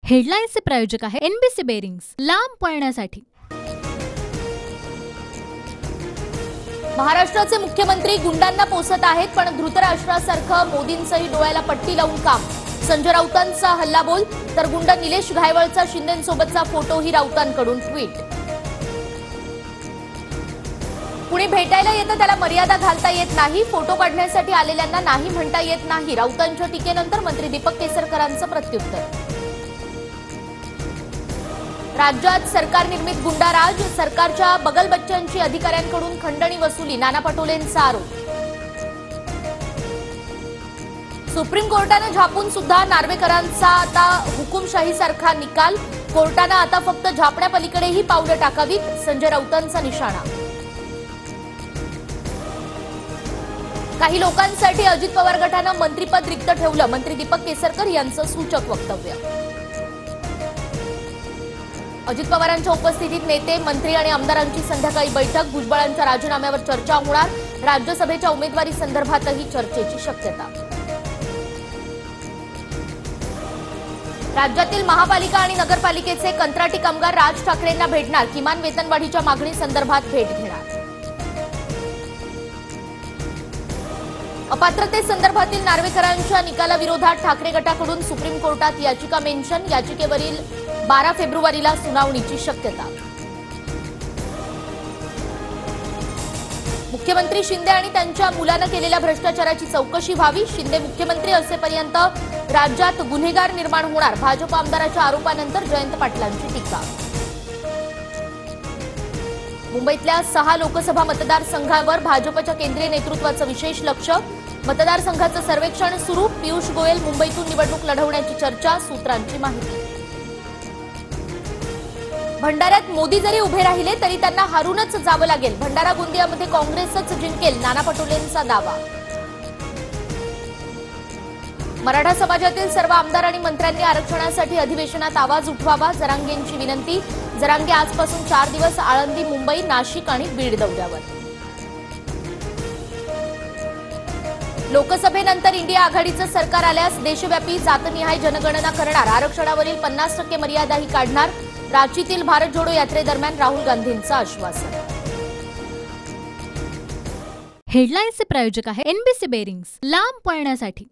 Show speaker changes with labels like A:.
A: हेडलाईन्सचे प्रायोजक आहे NBC bearings, लांब पळण्यासाठी।
B: महाराष्ट्राचे मुख्यमंत्री गुंडांना पोसत आहेत, पण धृतराष्ट्रासारखं मोदींचंही डोळ्याला पट्टी लावून काम। संजय राऊतांचा हल्लाबोल, तर गुंड निलेश घायवळचा शिंदेंसोबतचा फोटोही राऊतांकडून ट्विट। कुणी भेटायला येतं त्याला मर्यादा घालता येत नाही, फोटो काढण्यासाठी आलेल्यांना नाही म्हणता येत नाही। राऊतांच्या टीकेनंतर मंत्री दीपक केसरकरांचं प्रत्युत्तर। राज्यात सरकार निर्मित गुंडाराज, सरकारच्या बगलबच्च्यांची अधिकाऱ्यांकडून खंडणी वसुली, नाना पटोलेंचा आरोप। सुप्रीम कोर्टानं झापून सुद्धा नार्वेकरांचा आता हुकुमशाहीसारखा निकाल, कोर्टानं आता फक्त झापण्यापलीकडेही पावलं टाकावीत, संजय राऊतांचा निशाणा। काही लोकांसाठी अजित पवार गटानं मंत्रिपद रिक्त ठेवलं, मंत्री दीपक केसरकर यांचं सूचक वक्तव्य। अजित पवारांच्या उपस्थितीत नेते, मंत्री आणि आमदारांची संध्याकाळी बैठक, भुजबळांच्या राजीनाम्यावर चर्चा होणार, राज्यसभेच्या उमेदवारी संदर्भातही चर्चेची शक्यता। राज्यातील महापालिका आणि नगरपालिकेचे कंत्राटी कामगार राज ठाकरेंना भेटणार, किमान वेतनवाढीच्या मागणी संदर्भात भेट घेणार। अपात्रतेसंदर्भातील नार्वेकरांच्या निकालाविरोधात ठाकरे गटाकडून सुप्रीम कोर्टात याचिका मेन्शन, याचिकेवरील 12 फेब्रुवारीला सुनावणीची शक्यता। मुख्यमंत्री शिंदे आणि त्यांच्या मुलानं केलेल्या भ्रष्टाचाराची चौकशी व्हावी, शिंदे मुख्यमंत्री असेपर्यंत राज्यात गुन्हेगार निर्माण होणार, भाजप आमदाराच्या आरोपानंतर जयंत पाटलांची टीका। मुंबईतल्या 6 लोकसभा मतदारसंघावर भाजपच्या केंद्रीय नेतृत्वाचं विशेष लक्ष, मतदारसंघाचं सर्वेक्षण सुरू, पियुष गोयल मुंबईतून निवडणूक लढवण्याची चर्चा, सूत्रांची माहिती। भंडाऱ्यात मोदी जरी उभे राहिले तरी त्यांना हारूनच जावं लागेल, भंडारा गोंदियामध्ये काँग्रेसच जिंकेल, नाना पटोलेंचा दावा। मराठा समाजातील सर्व आमदार आणि मंत्र्यांनी आरक्षणासाठी अधिवेशनात आवाज उठवावा, जरांगेंची विनंती, जरांगे आजपासून 4 दिवस आळंदी, मुंबई, नाशिक आणि बीड दौऱ्यावर। लोकसभेनंतर इंडिया आघाडीचं सरकार आल्यास देशव्यापी जातनिहाय जनगणना करणार, आरक्षणावरील 50% मर्यादाही काढणार, रांचीतील भारत जोडो यात्रेदरम्यान राहुल गांधींचं आश्वासन।
A: हेडलाईन्सचे प्रायोजक आहे एनबीसी बेरिंग्स, लांब पळण्यासाठी।